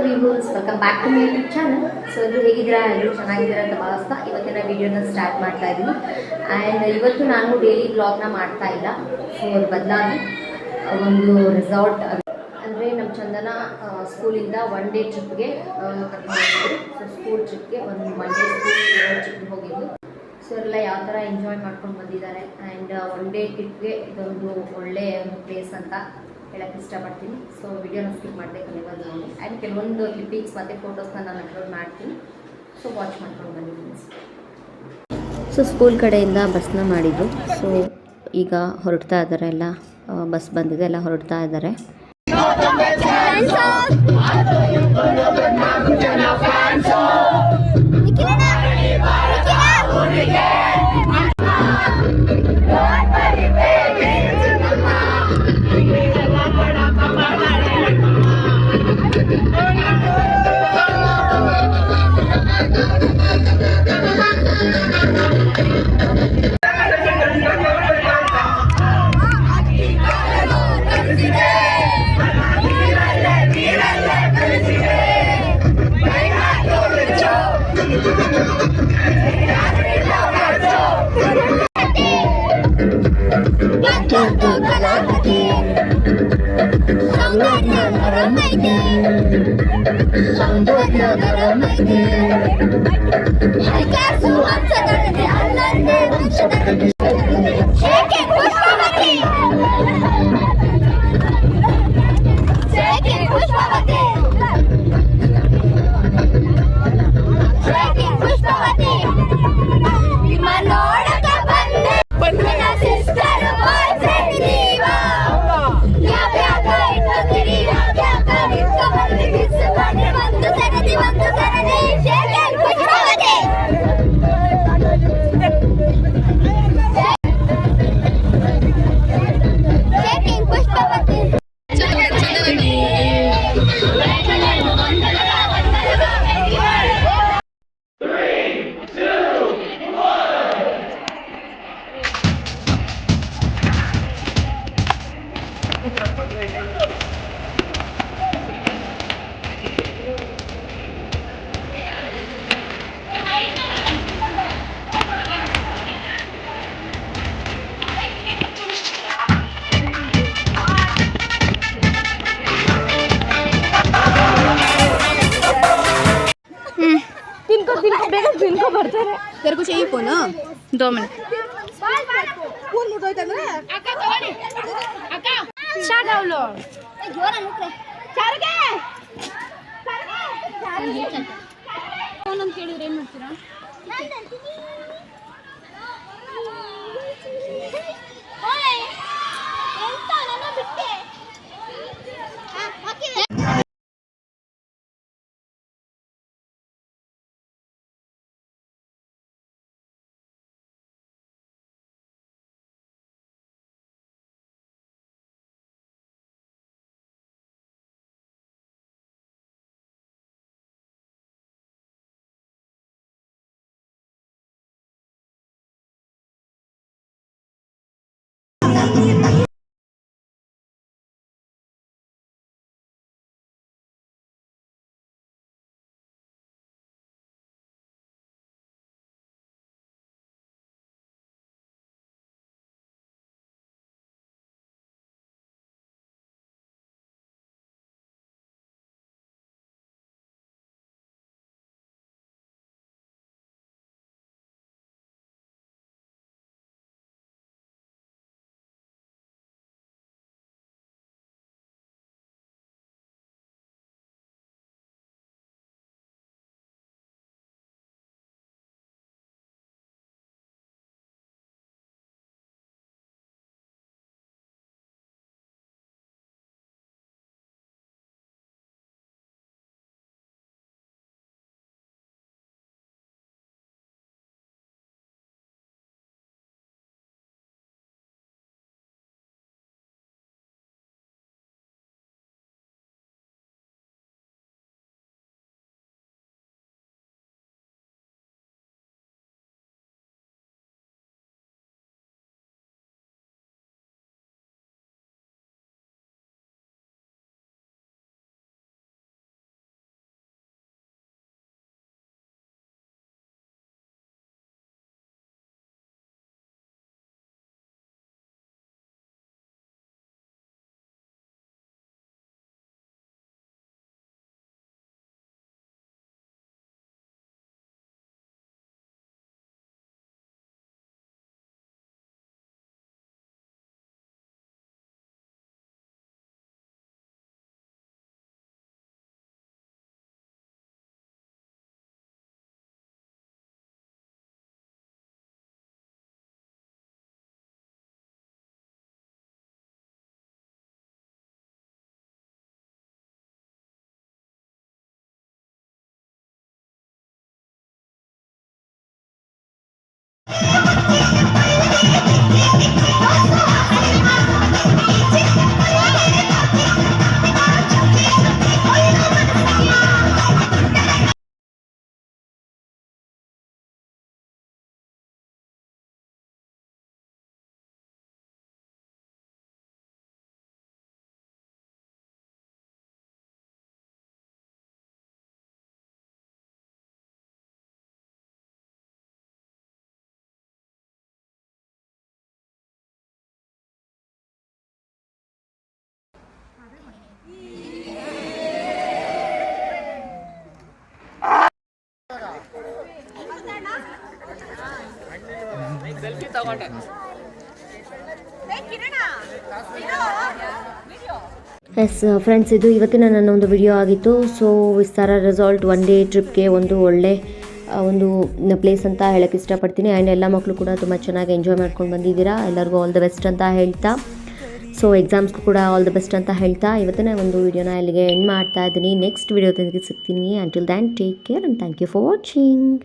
Viewers, welcome back to my YouTube channel. So ಎಲ್ಲರೂ ಹೇಗಿದ್ದೀರಾ? ಎಲ್ಲರೂ ಚೆನ್ನಾಗಿದ್ದೀರಾ ಅಂತ ಭಾವಿಸ್ತಾ ಇವತ್ತಿನ ವಿಡಿಯೋನ ಸ್ಟಾರ್ಟ್ ಮಾಡ್ತಾ ಇದ್ದೀನಿ. ಆ್ಯಂಡ್ ಇವತ್ತು ನಾನು ಡೈಲಿ ಬ್ಲಾಗ್ನ ಮಾಡ್ತಾ ಇಲ್ಲ. ಸೊ ಅದ್ರ ಬದಲಾಗಿ ಒಂದು ರೆಸಾರ್ಟ್ ಅಂದರೆ ನಮ್ಮ ಚಂದನ ಸ್ಕೂಲಿಂದ ಒನ್ ಡೇ ಟ್ರಿಪ್ಗೆ ಕರ್ಕೊಂಡು. ಸೊ ಸ್ಕೂಲ್ ಟ್ರಿಪ್ಗೆ ಒಂದು ಒನ್ ಡೇ ಸ್ಕೂಲ್ ಟ್ರಿಪ್ಗೆ ಹೋಗಿದ್ದು. ಸೊ ಎಲ್ಲ ಯಾವ ಥರ ಎಂಜಾಯ್ ಮಾಡ್ಕೊಂಡು ಬಂದಿದ್ದಾರೆ. ಆ್ಯಂಡ್ ಒನ್ ಡೇ ಟ್ರಿಪ್ಗೆ ಇದೊಂದು ಒಳ್ಳೆಯ ಒಂದು ಪ್ಲೇಸ್ ಅಂತ ಹೇಳಕ್ಕೆ ಇಷ್ಟಪಡ್ತೀನಿ. ಸೊ ವಿಡಿಯೋನ ಸ್ಕಿಪ್ ಮಾಡಬೇಕು ನೀವು ನೋಡಿ. ಆ್ಯಂಡ್ ಕೆಲವೊಂದು ಕ್ಲಿಪ್ಪಿಂಗ್ಸ್ ಮತ್ತು ಫೋಟೋಸ್ನ ನಾನು ಅಪ್ಲೋಡ್ ಮಾಡ್ತೀನಿ. ಸೊ ವಾಚ್ ಮಾಡ್ಕೊಂಡು ಬಂದಿದ್ದೀನಿ. ಸೊ ಸ್ಕೂಲ್ ಕಡೆಯಿಂದ ಬಸ್ನ ಮಾಡಿದ್ದು. ಸೊ ಈಗ ಹೊರಡ್ತಾ ಇದ್ದಾರೆ, ಎಲ್ಲ ಬಸ್ ಬಂದಿದೆ, ಎಲ್ಲ ಹೊರಡ್ತಾ ಇದ್ದಾರೆ. तेरे को चाहिए फोन? 2 मिनट फोन मुठोयता ना अक्का तोड़ी अक्का स्टार्ट डाउनलोड जोर अनुक्रे चारगे फोन ಅಂತ ಕೇಳಿದ್ರೆ ಏನು ಮಾಡ್ತೀರಾ? ಓಯ್ ಎಂತ ನನ್ನ ಬಿಟ್ಟೆ ಹಾಕಿದೆ. ಎಸ್ ಫ್ರೆಂಡ್ಸ್, ಇದು ಇವತ್ತಿನ ನನ್ನ ಒಂದು ವಿಡಿಯೋ ಆಗಿತ್ತು. ಸೊ ವಿಸ್ತಾರ ರೆಸಾರ್ಟ್ ಒನ್ ಡೇ ಟ್ರಿಪ್ಗೆ ಒಂದು ಒಳ್ಳೆ ಒಂದು ಪ್ಲೇಸ್ ಅಂತ ಹೇಳೋಕ್ಕೆ ಇಷ್ಟಪಡ್ತೀನಿ. ಆ್ಯಂಡ್ ಎಲ್ಲ ಮಕ್ಕಳು ಕೂಡ ತುಂಬ ಚೆನ್ನಾಗಿ ಎಂಜಾಯ್ ಮಾಡ್ಕೊಂಡು ಬಂದಿದ್ದೀರಾ. ಎಲ್ಲರಿಗೂ ಆಲ್ ದ ಬೆಸ್ಟ್ ಅಂತ ಹೇಳ್ತಾ, ಸೊ ಎಕ್ಸಾಮ್ಸ್ಗೂ ಕೂಡ ಆಲ್ ದ ಬೆಸ್ಟ್ ಅಂತ ಹೇಳ್ತಾ ಇವತ್ತಿನ ಒಂದು ವಿಡಿಯೋನ ಇಲ್ಲಿಗೆ ಎಂಡ್ ಮಾಡ್ತಾ ಇದ್ದೀನಿ. ನೆಕ್ಸ್ಟ್ ವಿಡಿಯೋದೊಂದಿಗೆ ಸಿಗ್ತೀನಿ. Until then take care and thank you for watching.